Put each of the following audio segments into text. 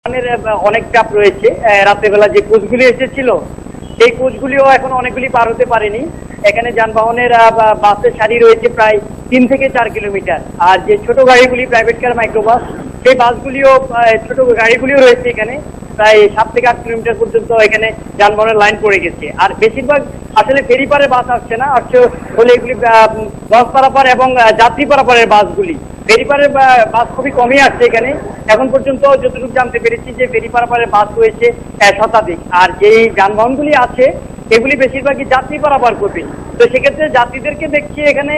অনেক চাপ রয়েছে। রাত্রেবেলা যে কোচগুলি এসেছিল সেই কোচগুলিও এখন অনেকগুলি পার হতে পারেনি। এখানে যানবাহনের বাসের সারি রয়েছে প্রায় 3 থেকে 4 কিলোমিটার। আর যে ছোট গাড়িগুলি, প্রাইভেট কার, মাইক্রোবাস, সেই বাসগুলিও, ছোট গাড়িগুলিও রয়েছে এখানে প্রায় 7 থেকে 8 কিলোমিটার পর্যন্ত এখানে যানবাহনের লাইন পড়ে গেছে। আর বেশিরভাগ আসলে ফেরি পারে বাস আসছে না, আসছে হলে এগুলি বাস পারাপার এবং যাত্রী পারাপারের বাসগুলি। ফেরি পারের বাস খুবই কমই আসছে এখানে। এখন পর্যন্ত যতটুকু জানতে পেরেছি যে ফেরি পারাপারের বাস রয়েছে শতাধিক। আর যেই যানবাহনগুলি আছে এগুলি বেশিরভাগই যাত্রী পারাপার করবে। তো সেক্ষেত্রে যাত্রীদেরকে দেখছি এখানে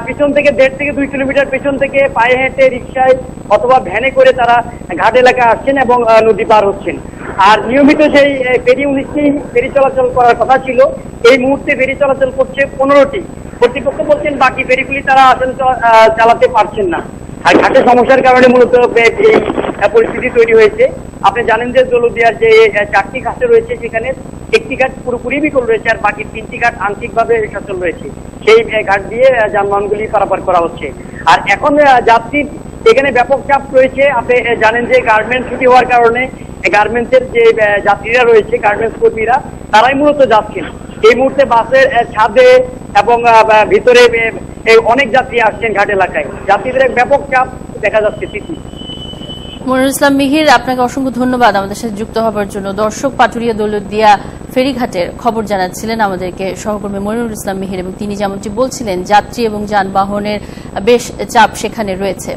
পিছন থেকে 1.5 থেকে 2 কিলোমিটার পেছন থেকে পায়ে হেঁটে, রিক্সায় অথবা ভ্যানে করে তারা ঘাট এলাকায় আসছেন এবং নদী পার হচ্ছেন। আর নিয়মিত সেই ফেরি 19টি ফেরি চলাচল করার কথা ছিল, এই মুহূর্তে ফেরি চলাচল করছে 15টি। কর্তৃপক্ষ বলছেন বাকি ফেরিগুলি তারা আসলে চালাতে পারছেন না। আর ঘাটের সমস্যার কারণে মূলত এই পরিস্থিতি তৈরি হয়েছে। আপনি জানেন যে দৌলতদিয়ার যে 4টি ঘাট রয়েছে সেখানে একটি ঘাট পুরোপুরি বিকল রয়েছে, আর বাকি 3টি ঘাট আংশিকভাবে সচল রয়েছে। সেই ঘাট দিয়ে যানবাহনগুলি পারাপার করা হচ্ছে। আর এখন যাত্রীর এখানে ব্যাপক চাপ রয়েছে। আপনি জানেন যে গার্মেন্টস ছুটি হওয়ার কারণে গার্মেন্টসের যে যাত্রীরা রয়েছে, গার্মেন্টস কর্মীরা, তারাই মূলত যাচ্ছেন। এই মুহূর্তে বাসের ছাদে এবং ভিতরে অনেক যাত্রী আসছেন ঘাট এলাকায়। যাত্রীদের ব্যাপক চাপ দেখা যাচ্ছে। মনিরুল ইসলাম মিহির, আপনাকে অসংখ্য ধন্যবাদ আমাদের সাথে যুক্ত হবার জন্য। দর্শক, পাটুরিয়া দৌলতদিয়া ফেরিঘাটের খবর জানাচ্ছিলেন আমাদেরকে সহকর্মী মনিরুল ইসলাম মিহির, এবং তিনি যেমনটি বলছিলেন যাত্রী এবং যানবাহনের বেশ চাপ সেখানে রয়েছে।